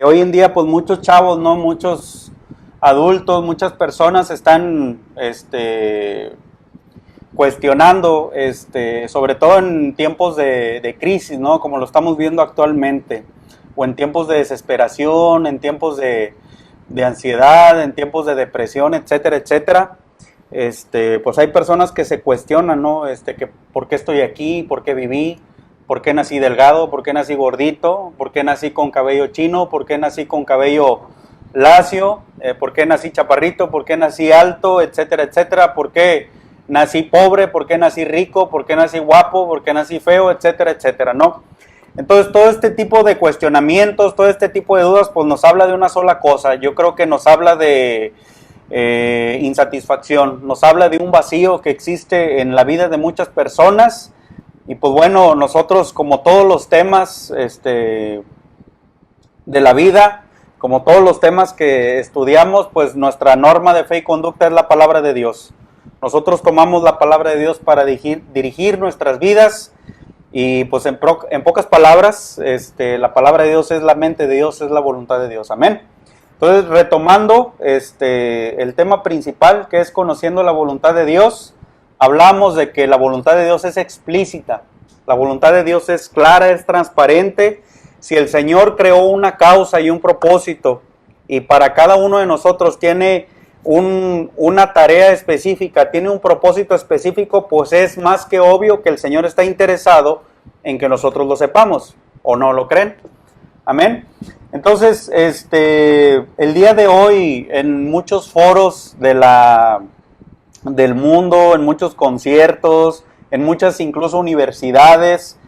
Hoy en día, pues muchos chavos, ¿no? Muchos adultos, muchas personas están cuestionando, sobre todo en tiempos de crisis, ¿no? Como lo estamos viendo actualmente, o en tiempos de desesperación, en tiempos de ansiedad, en tiempos de depresión, etcétera, etcétera. Pues hay personas que se cuestionan, ¿no? Que ¿por qué estoy aquí? ¿Por qué viví? ¿Por qué nací delgado? ¿Por qué nací gordito? ¿Por qué nací con cabello chino? ¿Por qué nací con cabello lacio? ¿Por qué nací chaparrito? ¿Por qué nací alto? Etcétera, etcétera. ¿Por qué nací pobre? ¿Por qué nací rico? ¿Por qué nací guapo? ¿Por qué nací feo? Etcétera, etcétera, ¿no? Entonces, todo este tipo de cuestionamientos, todo este tipo de dudas, pues nos habla de una sola cosa. Yo creo que nos habla de insatisfacción, nos habla de un vacío que existe en la vida de muchas personas. Y pues bueno, nosotros, como todos los temas de la vida, como todos los temas que estudiamos, pues nuestra norma de fe y conducta es la palabra de Dios. Nosotros tomamos la palabra de Dios para dirigir nuestras vidas. Y pues en pocas palabras, la palabra de Dios es la mente de Dios, es la voluntad de Dios. Amén. Entonces, retomando el tema principal, que es conociendo la voluntad de Dios, hablamos de que la voluntad de Dios es explícita, la voluntad de Dios es clara, es transparente. Si el Señor creó una causa y un propósito, y para cada uno de nosotros tiene una tarea específica, tiene un propósito específico, pues es más que obvio que el Señor está interesado en que nosotros lo sepamos, ¿o no lo creen? Amén. Entonces, el día de hoy, en muchos foros del mundo, en muchos conciertos, en muchas incluso universidades,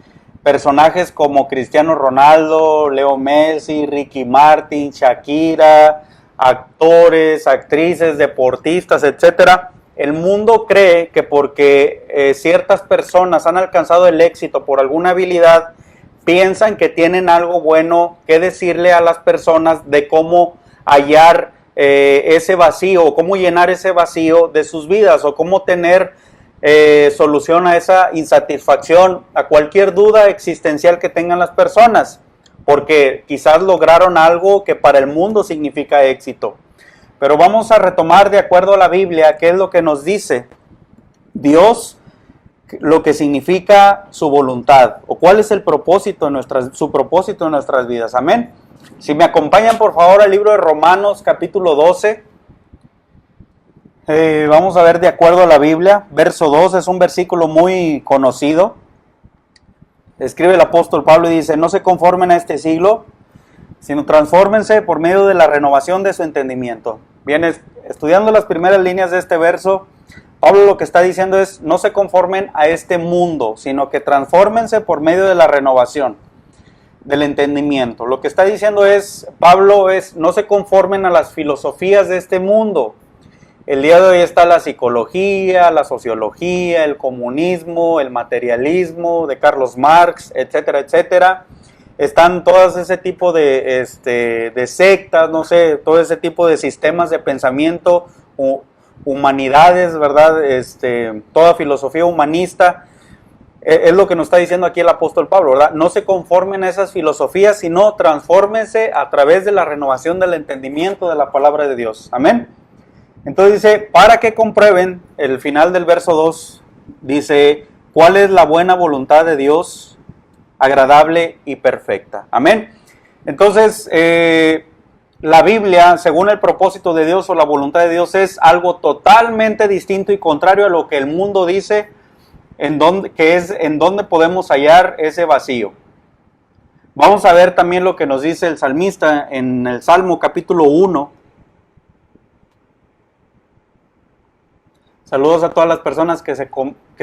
personajes como Cristiano Ronaldo, Leo Messi, Ricky Martin, Shakira, actores, actrices, deportistas, etcétera. El mundo cree que porque ciertas personas han alcanzado el éxito por alguna habilidad, piensan que tienen algo bueno que decirle a las personas de cómo hallar ese vacío, o cómo llenar ese vacío de sus vidas, o cómo tener solución a esa insatisfacción, a cualquier duda existencial que tengan las personas, porque quizás lograron algo que para el mundo significa éxito. Pero vamos a retomar, de acuerdo a la Biblia, qué es lo que nos dice Dios, lo que significa su voluntad, o cuál es el propósito su propósito en nuestras vidas. Amén. Si me acompañan por favor al libro de Romanos capítulo 12, vamos a ver de acuerdo a la Biblia, verso 2, es un versículo muy conocido. Escribe el apóstol Pablo y dice: no se conformen a este siglo, sino transfórmense por medio de la renovación de su entendimiento. Bien, estudiando las primeras líneas de este verso, Pablo lo que está diciendo es: no se conformen a este mundo, sino que transfórmense por medio de la renovación del entendimiento. Lo que está diciendo Pablo es: no se conformen a las filosofías de este mundo. El día de hoy está la psicología, la sociología, el comunismo, el materialismo de Carlos Marx, etcétera, etcétera. Están todas ese tipo de sectas, no sé, todo ese tipo de sistemas de pensamiento, humanidades, ¿verdad? Toda filosofía humanista. Es lo que nos está diciendo aquí el apóstol Pablo, ¿verdad? No se conformen a esas filosofías, sino transfórmense a través de la renovación del entendimiento de la palabra de Dios. Amén. Entonces dice: para que comprueben, el final del verso 2 dice: ¿cuál es la buena voluntad de Dios, agradable y perfecta? Amén. Entonces, la Biblia, según el propósito de Dios o la voluntad de Dios, es algo totalmente distinto y contrario a lo que el mundo dice, en donde podemos hallar ese vacío. Vamos a ver también lo que nos dice el salmista en el Salmo capítulo 1. Saludos a todas las personas que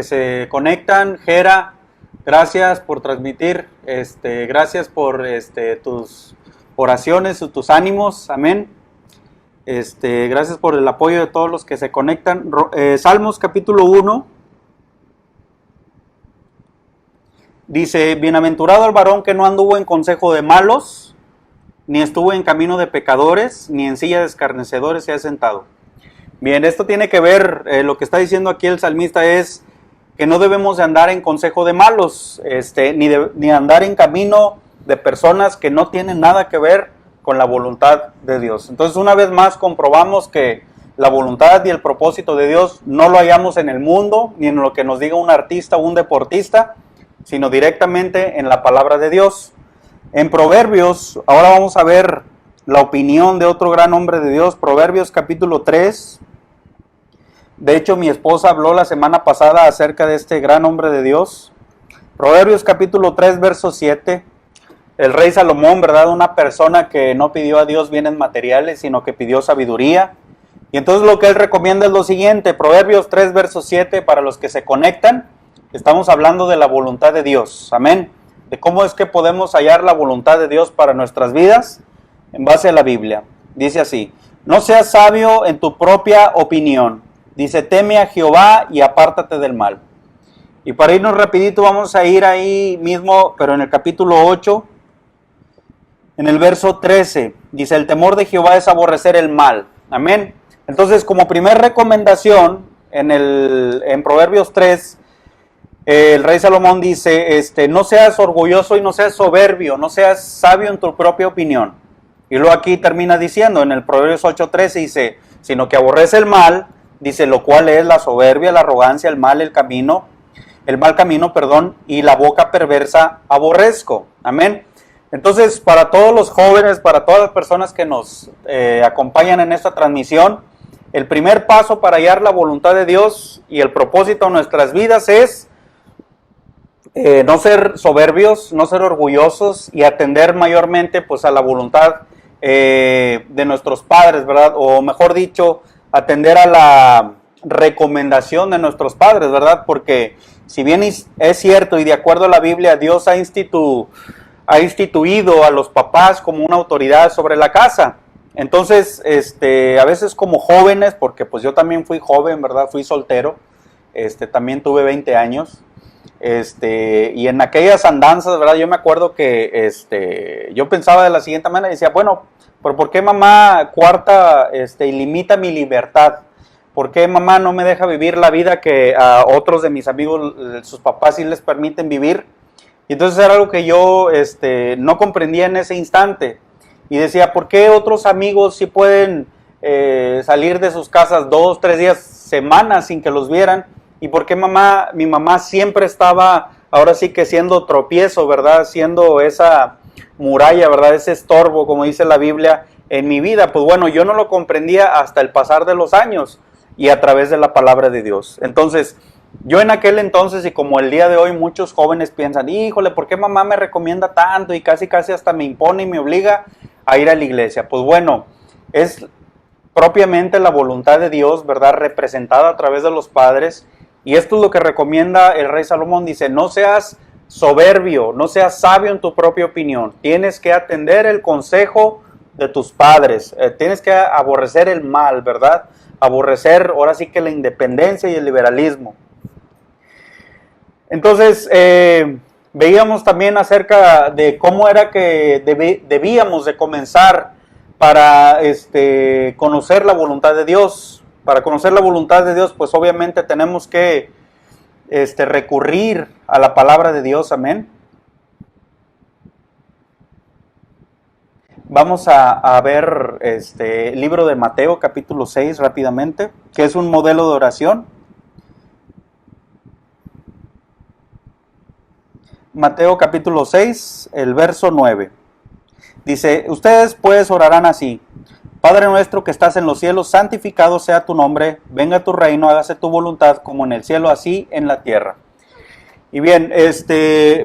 se conectan. Jera, gracias por transmitir, gracias por tus oraciones, tus ánimos, amén. Gracias por el apoyo de todos los que se conectan. Salmos capítulo 1 dice: bienaventurado el varón que no anduvo en consejo de malos, ni estuvo en camino de pecadores, ni en silla de escarnecedores se ha sentado. Bien, esto tiene que ver, lo que está diciendo aquí el salmista es que no debemos de andar en consejo de malos, ni andar en camino de personas que no tienen nada que ver con la voluntad de Dios. Entonces, una vez más comprobamos que la voluntad y el propósito de Dios no lo hallamos en el mundo, ni en lo que nos diga un artista o un deportista, sino directamente en la palabra de Dios. En Proverbios, ahora vamos a ver la opinión de otro gran hombre de Dios, Proverbios capítulo 3. De hecho, mi esposa habló la semana pasada acerca de este gran hombre de Dios. Proverbios capítulo 3, verso 7. El rey Salomón, ¿verdad? Una persona que no pidió a Dios bienes materiales, sino que pidió sabiduría. Y entonces lo que él recomienda es lo siguiente, Proverbios 3, verso 7, para los que se conectan, estamos hablando de la voluntad de Dios, amén, de cómo es que podemos hallar la voluntad de Dios para nuestras vidas en base a la Biblia. Dice así, no seas sabio en tu propia opinión, dice, teme a Jehová y apártate del mal. Y para irnos rapidito vamos a ir ahí mismo, pero en el capítulo 8, en el verso 13, dice, el temor de Jehová es aborrecer el mal, amén. Entonces, como primer recomendación, en Proverbios 3, el rey Salomón dice, no seas orgulloso y no seas soberbio, no seas sabio en tu propia opinión. Y luego aquí termina diciendo, en el Proverbios 8:13 dice, sino que aborrece el mal, dice, lo cual es la soberbia, la arrogancia, el mal camino, y la boca perversa aborrezco. Amén. Entonces, para todos los jóvenes, para todas las personas que nos acompañan en esta transmisión, el primer paso para hallar la voluntad de Dios y el propósito de nuestras vidas es no ser soberbios, no ser orgullosos y atender mayormente pues a la voluntad de nuestros padres, ¿verdad? O mejor dicho, atender a la recomendación de nuestros padres, ¿verdad? Porque si bien es cierto y de acuerdo a la Biblia, Dios ha instituido a los papás como una autoridad sobre la casa. Entonces, a veces como jóvenes, porque pues yo también fui joven, ¿verdad? Fui soltero, también tuve 20 años, y en aquellas andanzas, ¿verdad? Yo me acuerdo que, yo pensaba de la siguiente manera, decía, bueno, pero ¿por qué mamá cuarta, y limita mi libertad? ¿Por qué mamá no me deja vivir la vida que a otros de mis amigos, sus papás sí les permiten vivir? Y entonces era algo que yo, no comprendía en ese instante. Y decía, ¿por qué otros amigos sí pueden salir de sus casas 2, 3 días, semanas sin que los vieran? ¿Y por qué mi mamá siempre estaba, ahora sí que siendo tropiezo, ¿verdad? Siendo esa muralla, ¿verdad? Ese estorbo, como dice la Biblia, en mi vida. Pues bueno, yo no lo comprendía hasta el pasar de los años y a través de la palabra de Dios. Entonces, yo en aquel entonces y como el día de hoy muchos jóvenes piensan, híjole, ¿por qué mamá me recomienda tanto y casi hasta me impone y me obliga a ir a la iglesia? Pues bueno, es propiamente la voluntad de Dios, ¿verdad? Representada a través de los padres. Y esto es lo que recomienda el rey Salomón. Dice, no seas soberbio, no seas sabio en tu propia opinión. Tienes que atender el consejo de tus padres. Tienes que aborrecer el mal, ¿verdad? Aborrecer, ahora sí que la independencia y el liberalismo. Entonces, veíamos también acerca de cómo era que debíamos de comenzar para conocer la voluntad de Dios. Para conocer la voluntad de Dios, pues obviamente tenemos que recurrir a la palabra de Dios, amén. Vamos a ver el libro de Mateo capítulo 6 rápidamente, que es un modelo de oración. Mateo capítulo 6, el verso 9. Dice, ustedes pues orarán así. Padre nuestro que estás en los cielos, santificado sea tu nombre, venga tu reino, hágase tu voluntad como en el cielo, así en la tierra. Y bien,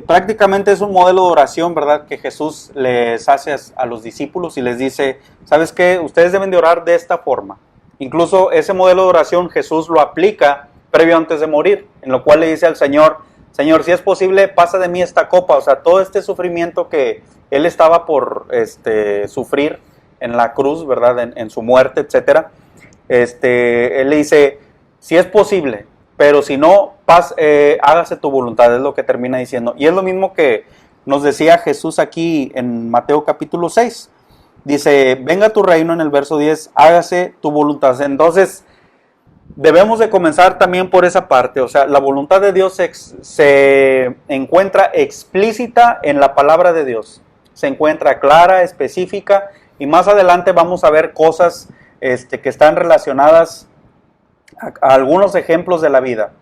prácticamente es un modelo de oración, ¿verdad? Que Jesús les hace a los discípulos y les dice, ¿sabes qué? Ustedes deben de orar de esta forma. Incluso ese modelo de oración Jesús lo aplica previo antes de morir, en lo cual le dice al Señor, Señor, si es posible, pasa de mí esta copa. O sea, todo este sufrimiento que Él estaba por sufrir en la cruz, ¿verdad? En su muerte, etcétera. Él le dice, si es posible, pero si no, hágase tu voluntad, es lo que termina diciendo. Y es lo mismo que nos decía Jesús aquí en Mateo capítulo 6. Dice, venga tu reino en el verso 10, hágase tu voluntad. Entonces, debemos de comenzar también por esa parte. O sea, la voluntad de Dios se encuentra explícita en la palabra de Dios. Se encuentra clara, específica y más adelante vamos a ver cosas que están relacionadas a algunos ejemplos de la vida.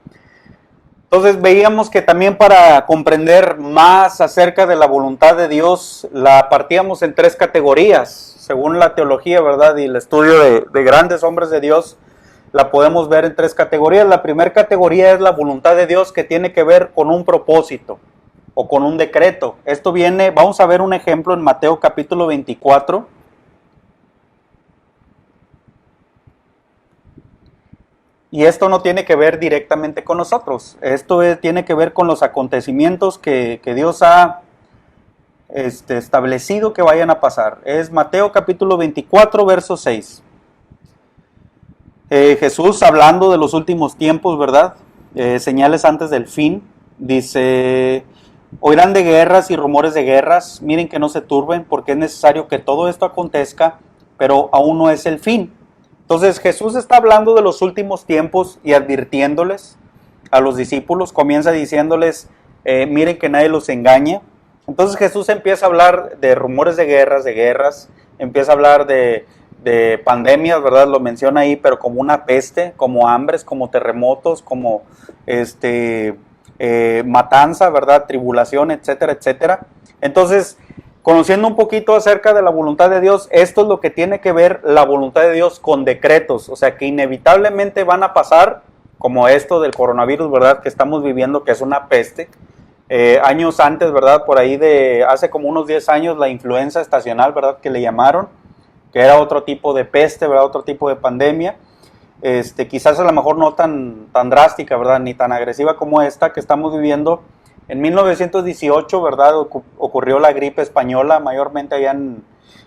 Entonces veíamos que también para comprender más acerca de la voluntad de Dios, la partíamos en 3 categorías, según la teología, ¿verdad? Y el estudio de grandes hombres de Dios, la podemos ver en 3 categorías. La primera categoría es la voluntad de Dios, que tiene que ver con un propósito o con un decreto. Esto viene, vamos a ver un ejemplo en Mateo capítulo 24. Y esto no tiene que ver directamente con nosotros. Esto tiene que ver con los acontecimientos que Dios ha establecido que vayan a pasar. Es Mateo capítulo 24, verso 6. Jesús hablando de los últimos tiempos, ¿verdad? Señales antes del fin. Dice, oirán de guerras y rumores de guerras. Miren que no se turben, porque es necesario que todo esto acontezca, pero aún no es el fin. Entonces Jesús está hablando de los últimos tiempos y advirtiéndoles a los discípulos, comienza diciéndoles, miren que nadie los engañe. Entonces Jesús empieza a hablar de rumores de guerras, empieza a hablar de pandemias, ¿verdad? Lo menciona ahí, pero como una peste, como hambres, como terremotos, como matanza, ¿verdad? Tribulación, etcétera, etcétera. Entonces, conociendo un poquito acerca de la voluntad de Dios, esto es lo que tiene que ver la voluntad de Dios con decretos, o sea que inevitablemente van a pasar, como esto del coronavirus, ¿verdad? Que estamos viviendo, que es una peste. Años antes, ¿verdad? Por ahí de hace como unos 10 años, la influenza estacional, ¿verdad? Que le llamaron, que era otro tipo de peste, ¿verdad? Otro tipo de pandemia. Quizás a lo mejor no tan drástica, ¿verdad? Ni tan agresiva como esta que estamos viviendo. En 1918, ¿verdad? Ocurrió la gripe española, mayormente allá en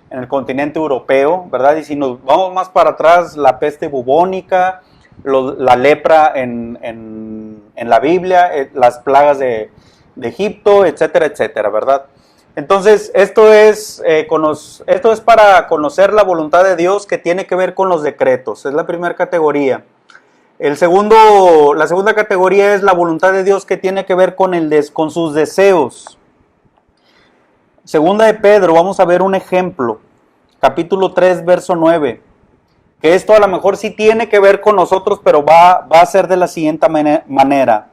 el continente europeo, ¿verdad? Y si nos vamos más para atrás, la peste bubónica, la lepra en la Biblia, las plagas de Egipto, etcétera, etcétera, ¿verdad? Entonces, esto es para conocer la voluntad de Dios, que tiene que ver con los decretos. Es la primera categoría. La segunda categoría es la voluntad de Dios, que tiene que ver con sus deseos. Segunda de Pedro, vamos a ver un ejemplo. Capítulo 3, verso 9. Que esto a lo mejor sí tiene que ver con nosotros, pero va a ser de la siguiente manera.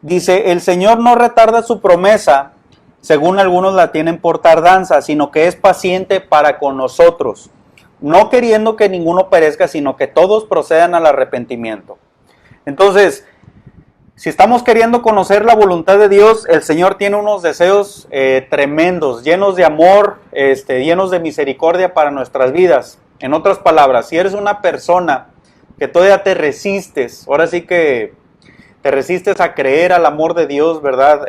Dice, el Señor no retarda su promesa, según algunos la tienen por tardanza, sino que es paciente para con nosotros, no queriendo que ninguno perezca, sino que todos procedan al arrepentimiento. Entonces, si estamos queriendo conocer la voluntad de Dios, el Señor tiene unos deseos tremendos, llenos de amor, llenos de misericordia para nuestras vidas. En otras palabras, si eres una persona que todavía te resistes, ahora sí que te resistes a creer al amor de Dios, ¿verdad?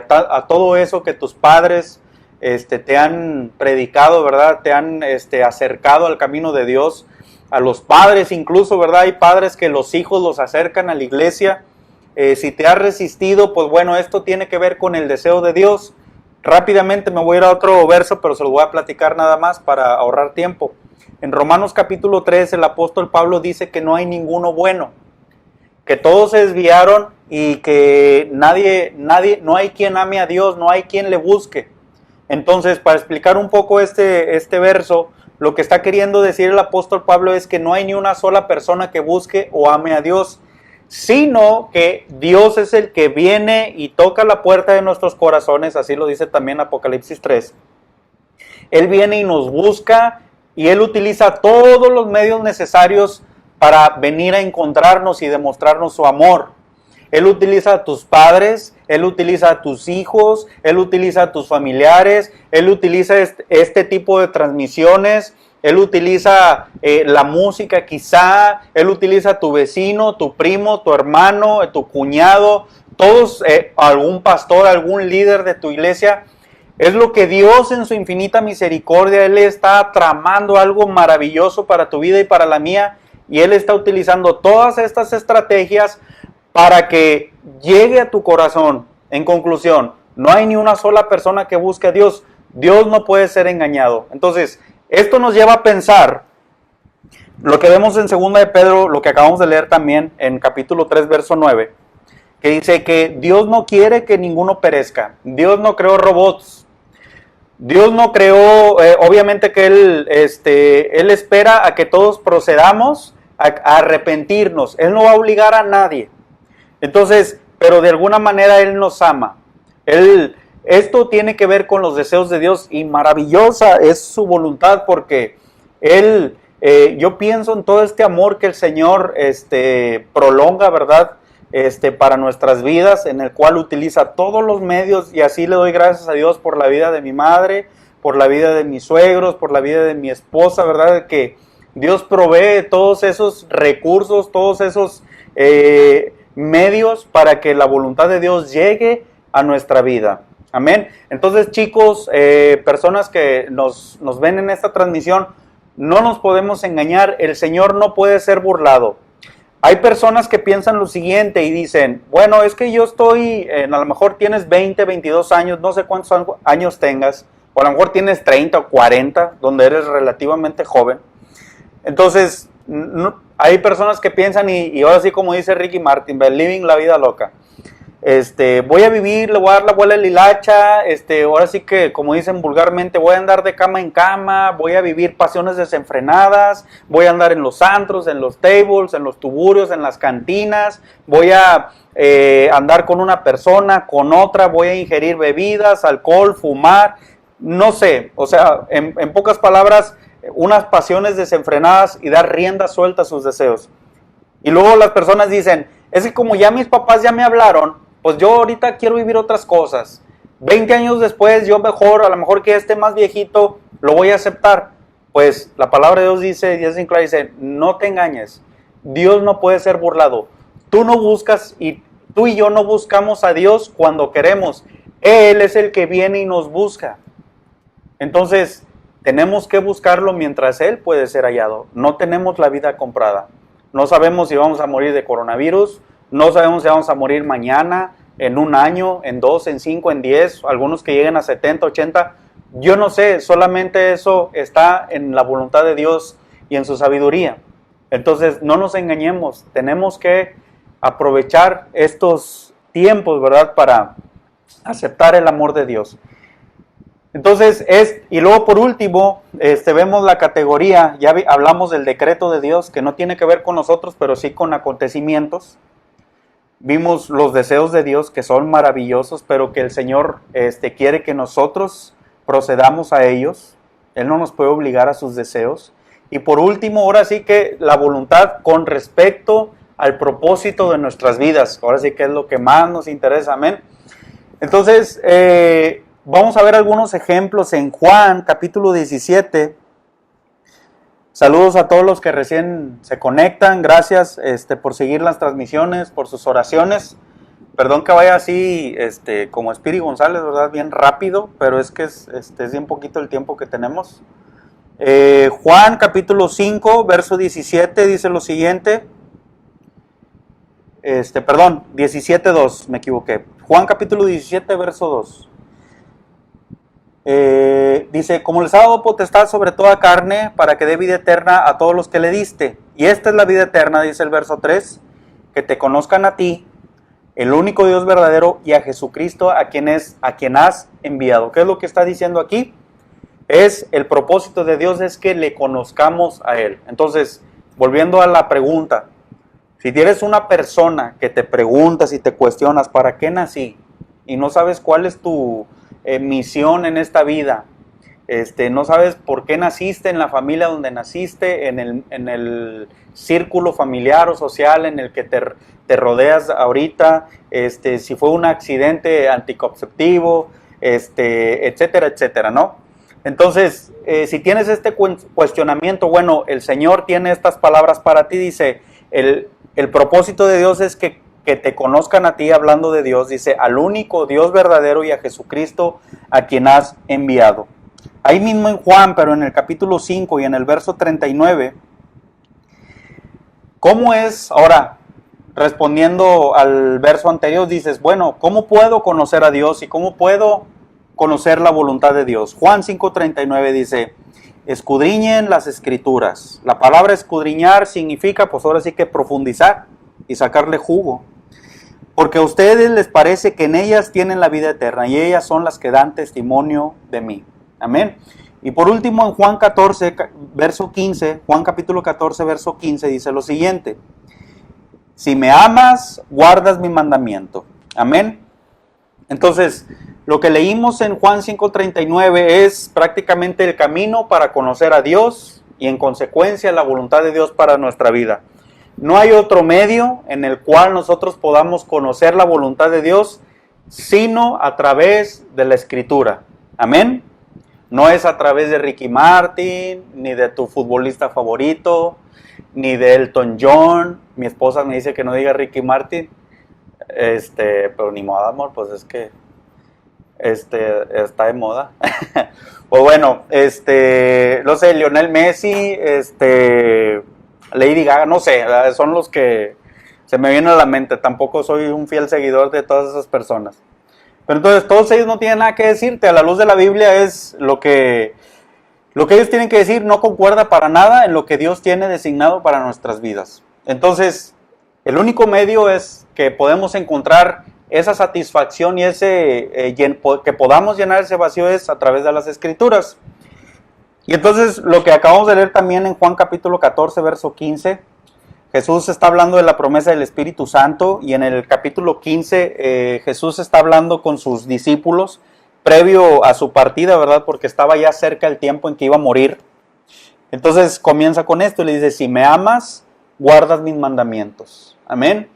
A todo eso que tus padres te han predicado, ¿verdad? Te han acercado al camino de Dios, a los padres incluso, ¿verdad? Hay padres que los hijos los acercan a la iglesia. Si te has resistido, pues bueno, esto tiene que ver con el deseo de Dios. Rápidamente me voy a ir a otro verso, pero se lo voy a platicar nada más para ahorrar tiempo. En Romanos capítulo 3, el apóstol Pablo dice que no hay ninguno bueno, que todos se desviaron y que nadie, no hay quien ame a Dios, no hay quien le busque. Entonces, para explicar un poco este verso, lo que está queriendo decir el apóstol Pablo es que no hay ni una sola persona que busque o ame a Dios, sino que Dios es el que viene y toca la puerta de nuestros corazones, así lo dice también Apocalipsis 3. Él viene y nos busca y Él utiliza todos los medios necesarios para venir a encontrarnos y demostrarnos su amor. Él utiliza a tus padres, Él utiliza a tus hijos, Él utiliza a tus familiares, Él utiliza este tipo de transmisiones, Él utiliza la música quizá, Él utiliza a tu vecino, tu primo, tu hermano, tu cuñado, todos, algún pastor, algún líder de tu iglesia. Es lo que Dios en su infinita misericordia, Él está tramando algo maravilloso para tu vida y para la mía, y Él está utilizando todas estas estrategias para que llegue a tu corazón. En conclusión, no hay ni una sola persona que busque a Dios. Dios no puede ser engañado. Entonces, esto nos lleva a pensar lo que vemos en 2 de Pedro, lo que acabamos de leer también en capítulo 3, verso 9, que dice que Dios no quiere que ninguno perezca. Dios no creó robots. Dios no creó, obviamente que Él espera a que todos procedamos a arrepentirnos. Él no va a obligar a nadie. Entonces, pero de alguna manera Él nos ama. Esto tiene que ver con los deseos de Dios y maravillosa es su voluntad porque yo pienso en todo este amor que el Señor prolonga, ¿verdad? Para nuestras vidas, en el cual utiliza todos los medios, y así le doy gracias a Dios por la vida de mi madre, por la vida de mis suegros, por la vida de mi esposa, ¿verdad? Que Dios provee todos esos recursos, todos esos medios para que la voluntad de Dios llegue a nuestra vida. Amén. Entonces, chicos, personas que nos ven en esta transmisión, no nos podemos engañar, el Señor no puede ser burlado. Hay personas que piensan lo siguiente y dicen, bueno, es que yo estoy, a lo mejor tienes 20, 22 años, no sé cuántos años tengas, o a lo mejor tienes 30 o 40, donde eres relativamente joven. Entonces, hay personas que piensan, y ahora sí como dice Ricky Martin, living la vida loca. Voy a vivir, le voy a dar la vuelta de lilacha, ahora sí que, como dicen vulgarmente, voy a andar de cama en cama, voy a vivir pasiones desenfrenadas, voy a andar en los antros, en los tables, en los tuburios, en las cantinas, voy a andar con una persona, con otra, voy a ingerir bebidas, alcohol, fumar, no sé, o sea, en pocas palabras, unas pasiones desenfrenadas y dar rienda suelta a sus deseos. Y luego las personas dicen, es que como ya mis papás ya me hablaron, pues yo ahorita quiero vivir otras cosas. 20 años después, yo mejor, a lo mejor que esté más viejito, lo voy a aceptar. Pues la palabra de Dios dice, no te engañes. Dios no puede ser burlado. Tú no buscas, y tú y yo no buscamos a Dios cuando queremos. Él es el que viene y nos busca. Entonces, tenemos que buscarlo mientras Él puede ser hallado. No tenemos la vida comprada. No sabemos si vamos a morir de coronavirus, no sabemos si vamos a morir mañana, en un año, en 2, en 5, en 10, algunos que lleguen a 70, 80. Yo no sé, solamente eso está en la voluntad de Dios y en su sabiduría. Entonces, no nos engañemos, tenemos que aprovechar estos tiempos, ¿verdad?, para aceptar el amor de Dios. Entonces, y luego por último, vemos la categoría, ya hablamos del decreto de Dios, que no tiene que ver con nosotros, pero sí con acontecimientos. Vimos los deseos de Dios, que son maravillosos, pero que el Señor quiere que nosotros procedamos a ellos. Él no nos puede obligar a sus deseos. Y por último, ahora sí que la voluntad con respecto al propósito de nuestras vidas. Ahora sí que es lo que más nos interesa, amén. Entonces, vamos a ver algunos ejemplos en Juan, capítulo 17. Saludos a todos los que recién se conectan. Gracias por seguir las transmisiones, por sus oraciones. Perdón que vaya así como Spiri González, ¿verdad? Bien rápido, pero es que es bien poquito el tiempo que tenemos. Juan, capítulo 5, verso 17, dice lo siguiente. 17:2, me equivoqué. Juan, capítulo 17, verso 2. Dice, como les ha dado potestad sobre toda carne, para que dé vida eterna a todos los que le diste. Y esta es la vida eterna, dice el verso 3, que te conozcan a ti, el único Dios verdadero, y a Jesucristo, a quien has enviado. ¿Qué es lo que está diciendo aquí? El propósito de Dios es que le conozcamos a Él. Entonces, volviendo a la pregunta, si tienes una persona que te preguntas y te cuestionas, ¿para qué nací? Y no sabes cuál es tu misión en esta vida, no sabes por qué naciste en la familia donde naciste, en el círculo familiar o social en el que te rodeas ahorita, si fue un accidente anticonceptivo, etcétera, etcétera, ¿no? Entonces, si tienes este cuestionamiento, bueno, el Señor tiene estas palabras para ti, dice, el propósito de Dios es que te conozcan a ti, hablando de Dios, dice, al único Dios verdadero y a Jesucristo a quien has enviado. Ahí mismo en Juan, pero en el capítulo 5 y en el verso 39, ¿cómo es? Ahora, respondiendo al verso anterior, dices, bueno, ¿cómo puedo conocer a Dios y cómo puedo conocer la voluntad de Dios? Juan 5:39 dice, escudriñen las escrituras. La palabra escudriñar significa, pues ahora sí que profundizar y sacarle jugo. Porque a ustedes les parece que en ellas tienen la vida eterna y ellas son las que dan testimonio de mí. Amén. Y por último, en Juan 14, verso 15, Juan capítulo 14, verso 15, dice lo siguiente: si me amas, guardas mi mandamiento. Amén. Entonces, lo que leímos en Juan 5:39 es prácticamente el camino para conocer a Dios y en consecuencia la voluntad de Dios para nuestra vida. No hay otro medio en el cual nosotros podamos conocer la voluntad de Dios sino a través de la Escritura. Amén. No es a través de Ricky Martin, ni de tu futbolista favorito, ni de Elton John. Mi esposa me dice que no diga Ricky Martin. Pero ni modo, amor, pues es que está de moda. O bueno, no sé, Lionel Messi, Lady Gaga, no sé, son los que se me vienen a la mente. Tampoco soy un fiel seguidor de todas esas personas. Pero entonces todos ellos no tienen nada que decirte. A la luz de la Biblia es lo que ellos tienen que decir no concuerda para nada en lo que Dios tiene designado para nuestras vidas. Entonces, el único medio es que podemos encontrar esa satisfacción y que podamos llenar ese vacío es a través de las Escrituras. Y entonces lo que acabamos de leer también en Juan capítulo 14, verso 15, Jesús está hablando de la promesa del Espíritu Santo, y en el capítulo 15 Jesús está hablando con sus discípulos previo a su partida, ¿verdad? Porque estaba ya cerca el tiempo en que iba a morir. Entonces comienza con esto y le dice: si me amas, guardas mis mandamientos. Amén.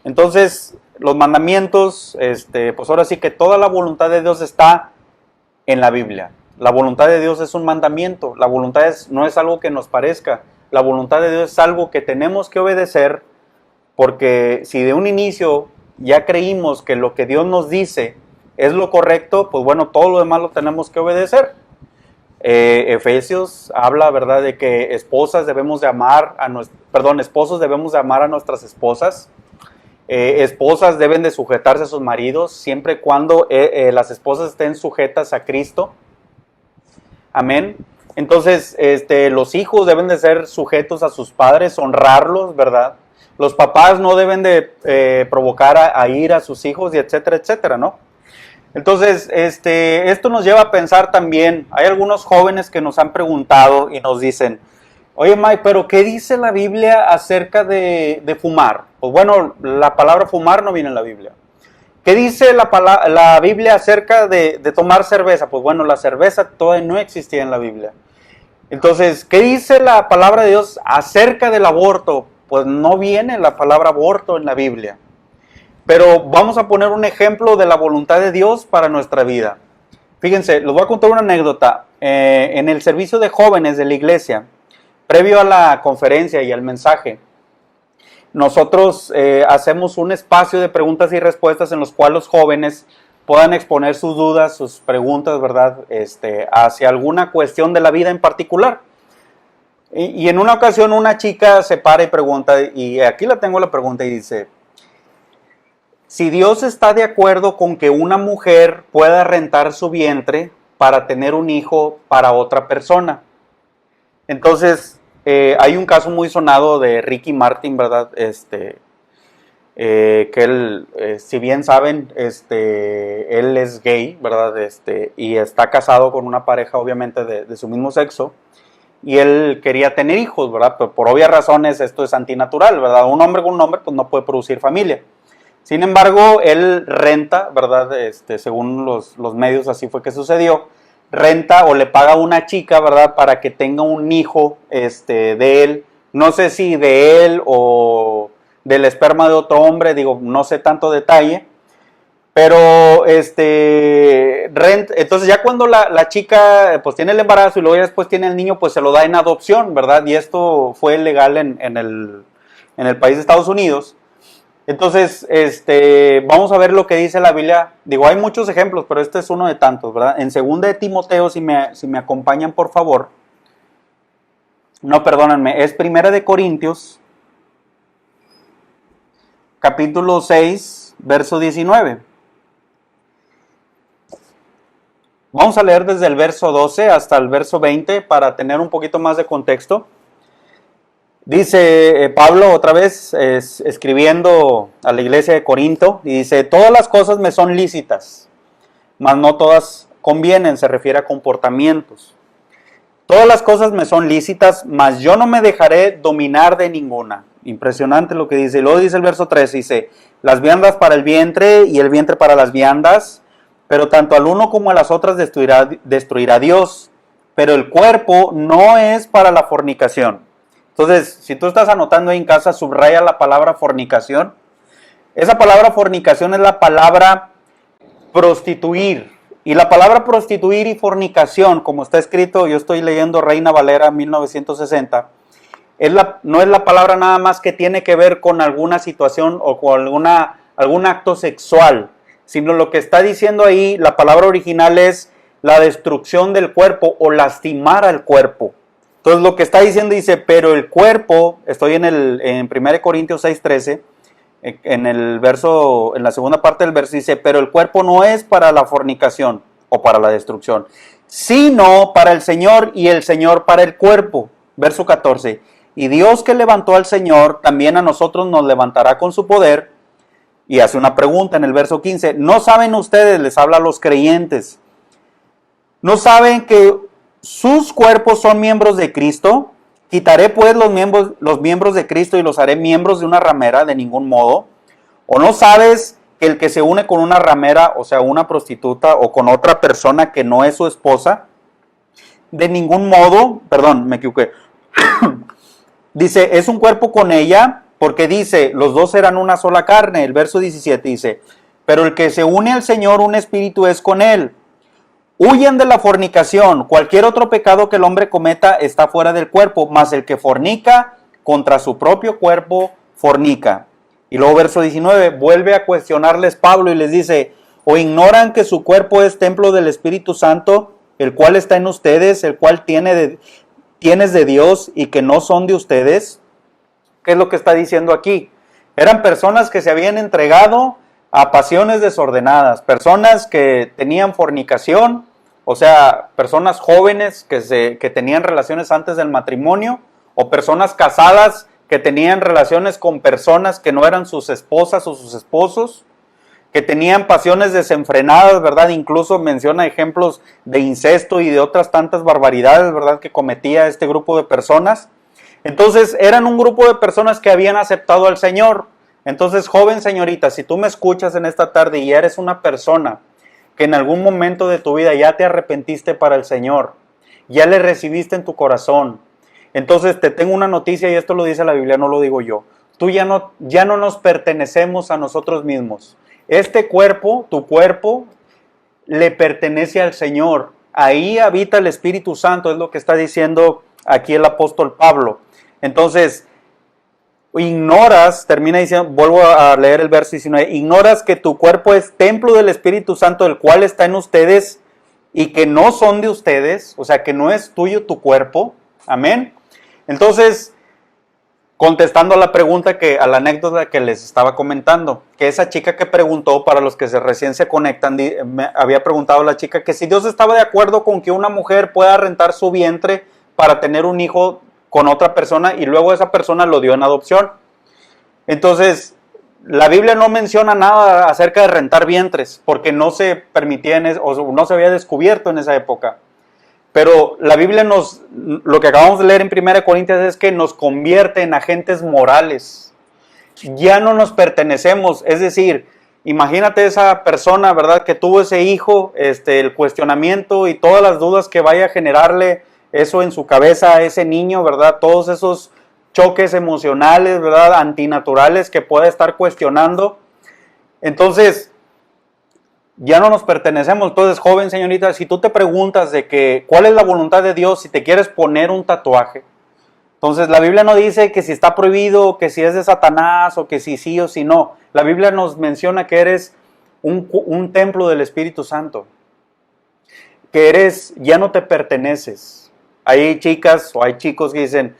Entonces los mandamientos, pues ahora sí que toda la voluntad de Dios está en la Biblia. La voluntad de Dios es un mandamiento. La voluntad no es algo que nos parezca. La voluntad de Dios es algo que tenemos que obedecer, porque si de un inicio ya creímos que lo que Dios nos dice es lo correcto, pues bueno, todo lo demás lo tenemos que obedecer. Efesios habla, ¿verdad?, de que esposos debemos de amar a nuestras esposas. Esposas deben de sujetarse a sus maridos siempre y cuando las esposas estén sujetas a Cristo. Amén. Entonces, los hijos deben de ser sujetos a sus padres, honrarlos, ¿verdad? Los papás no deben de provocar a ira a sus hijos, y etcétera, etcétera, ¿no? Entonces, esto nos lleva a pensar también. Hay algunos jóvenes que nos han preguntado y nos dicen: oye, Mike, pero ¿qué dice la Biblia acerca de fumar? Pues bueno, la palabra fumar no viene en la Biblia. ¿Qué dice la Biblia acerca de tomar cerveza? Pues bueno, la cerveza todavía no existía en la Biblia. Entonces, ¿qué dice la palabra de Dios acerca del aborto? Pues no viene la palabra aborto en la Biblia. Pero vamos a poner un ejemplo de la voluntad de Dios para nuestra vida. Fíjense, les voy a contar una anécdota. En el servicio de jóvenes de la iglesia, previo a la conferencia y al mensaje, nosotros hacemos un espacio de preguntas y respuestas en los cuales los jóvenes puedan exponer sus dudas, sus preguntas, ¿verdad?, hacia alguna cuestión de la vida en particular. Y en una ocasión una chica se para y pregunta, y aquí la tengo la pregunta, y dice: si Dios está de acuerdo con que una mujer pueda rentar su vientre para tener un hijo para otra persona. Entonces, hay un caso muy sonado de Ricky Martin, ¿verdad? Que él, si bien saben, él es gay, ¿verdad? Y está casado con una pareja, obviamente, de su mismo sexo. Y él quería tener hijos, ¿verdad? Pero por obvias razones esto es antinatural, ¿verdad? Un hombre con un hombre pues no puede producir familia. Sin embargo, él renta, ¿verdad? Según los medios, así fue que sucedió. Renta o le paga a una chica, ¿verdad?, para que tenga un hijo de él. No sé si de él o del esperma de otro hombre, digo, no sé tanto detalle. Pero, entonces ya cuando la chica pues tiene el embarazo y luego ya después tiene el niño, pues se lo da en adopción, ¿verdad? Y esto fue legal en el país de Estados Unidos. Entonces, vamos a ver lo que dice la Biblia. Digo, hay muchos ejemplos, pero este es uno de tantos, ¿verdad? En 2 de Timoteo, si me acompañan, por favor. No, perdónenme, es 1 de Corintios, capítulo 6, verso 19. Vamos a leer desde el verso 12 hasta el verso 20 para tener un poquito más de contexto. Dice Pablo otra vez, escribiendo a la iglesia de Corinto, y dice: todas las cosas me son lícitas, mas no todas convienen, se refiere a comportamientos. Todas las cosas me son lícitas, mas yo no me dejaré dominar de ninguna. Impresionante lo que dice. Y luego dice el verso 3, dice, las viandas para el vientre y el vientre para las viandas, pero tanto al uno como a las otras destruirá Dios. Pero el cuerpo no es para la fornicación. Entonces, si tú estás anotando ahí en casa, subraya la palabra fornicación. Esa palabra fornicación es la palabra prostituir. Y la palabra prostituir y fornicación, como está escrito, yo estoy leyendo Reina Valera 1960, no es la palabra nada más que tiene que ver con alguna situación o con algún acto sexual, sino lo que está diciendo ahí, la palabra original es la destrucción del cuerpo o lastimar al cuerpo. Entonces lo que está diciendo dice, pero el cuerpo, estoy en 1 Corintios 6:13, en la segunda parte del verso dice, pero el cuerpo no es para la fornicación o para la destrucción, sino para el Señor y el Señor para el cuerpo. Verso 14, y Dios que levantó al Señor, también a nosotros nos levantará con su poder. Y hace una pregunta en el verso 15, ¿no saben ustedes, les habla a los creyentes, no saben que sus cuerpos son miembros de Cristo? ¿Quitaré pues los miembros de Cristo y los haré miembros de una ramera? De ningún modo. ¿O no sabes que el que se une con una ramera, o sea, una prostituta, o con otra persona que no es su esposa, de ningún modo, perdón, me equivoqué, dice, es un cuerpo con ella, porque dice, los dos serán una sola carne. El verso 17 dice, pero el que se une al Señor, un espíritu es con él. Huyen de la fornicación. Cualquier otro pecado que el hombre cometa está fuera del cuerpo, mas el que fornica contra su propio cuerpo fornica. Y luego verso 19, vuelve a cuestionarles Pablo y les dice, ¿o ignoran que su cuerpo es templo del Espíritu Santo, el cual está en ustedes, el cual tienes de Dios y que no son de ustedes? ¿Qué es lo que está diciendo aquí? Eran personas que se habían entregado a pasiones desordenadas, personas que tenían fornicación, o sea, personas jóvenes que tenían relaciones antes del matrimonio, o personas casadas que tenían relaciones con personas que no eran sus esposas o sus esposos, que tenían pasiones desenfrenadas, ¿verdad? Incluso menciona ejemplos de incesto y de otras tantas barbaridades, ¿verdad?, que cometía este grupo de personas. Entonces, eran un grupo de personas que habían aceptado al Señor. Entonces, joven señorita, si tú me escuchas en esta tarde y eres una persona que en algún momento de tu vida ya te arrepentiste para el Señor, ya le recibiste en tu corazón, entonces te tengo una noticia y esto lo dice la Biblia, no lo digo yo. Tú ya no nos pertenecemos a nosotros mismos. Este cuerpo, tu cuerpo, le pertenece al Señor. Ahí habita el Espíritu Santo, es lo que está diciendo aquí el apóstol Pablo. Entonces, ignoras, termina diciendo, vuelvo a leer el verso 19, ignoras que tu cuerpo es templo del Espíritu Santo, el cual está en ustedes y que no son de ustedes, o sea, que no es tuyo tu cuerpo. Amén. Entonces, contestando a la pregunta, a la anécdota que les estaba comentando, que esa chica que preguntó, para los que recién se conectan, me había preguntado a la chica que si Dios estaba de acuerdo con que una mujer pueda rentar su vientre para tener un hijo con otra persona y luego esa persona lo dio en adopción. Entonces, la Biblia no menciona nada acerca de rentar vientres, porque no se permitía o no se había descubierto en esa época. Pero la Biblia lo que acabamos de leer en 1 Corintios es que nos convierte en agentes morales. Ya no nos pertenecemos, es decir, imagínate esa persona, ¿verdad?, que tuvo ese hijo, el cuestionamiento y todas las dudas que vaya a generarle eso en su cabeza a ese niño, ¿verdad? Todos esos choques emocionales, ¿verdad?, antinaturales que pueda estar cuestionando. Entonces, ya no nos pertenecemos. Entonces, joven señorita, si tú te preguntas de que cuál es la voluntad de Dios, si te quieres poner un tatuaje, entonces la Biblia no dice que si está prohibido, que si es de Satanás, o que si sí o si no. La Biblia nos menciona que eres un templo del Espíritu Santo, que ya no te perteneces. Hay chicas o hay chicos que dicen,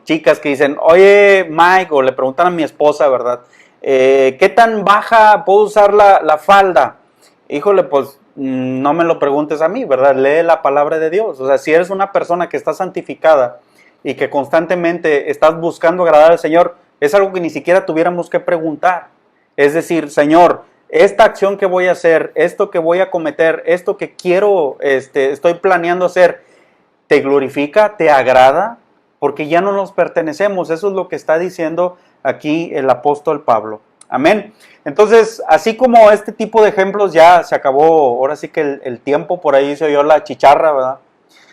chicas que dicen, oye Mike, o le preguntan a mi esposa, ¿verdad?, ¿qué tan baja puedo usar la falda? Híjole, pues no me lo preguntes a mí, ¿verdad? Lee la palabra de Dios. O sea, si eres una persona que está santificada y que constantemente estás buscando agradar al Señor, es algo que ni siquiera tuviéramos que preguntar. Es decir, Señor, esta acción que voy a hacer, esto que voy a cometer, esto que quiero, estoy planeando hacer, ¿te glorifica? ¿Te agrada? Porque ya no nos pertenecemos. Eso es lo que está diciendo aquí el apóstol Pablo. Amén. Entonces, así como este tipo de ejemplos, ya se acabó, ahora sí que el tiempo, por ahí se oyó la chicharra, ¿verdad?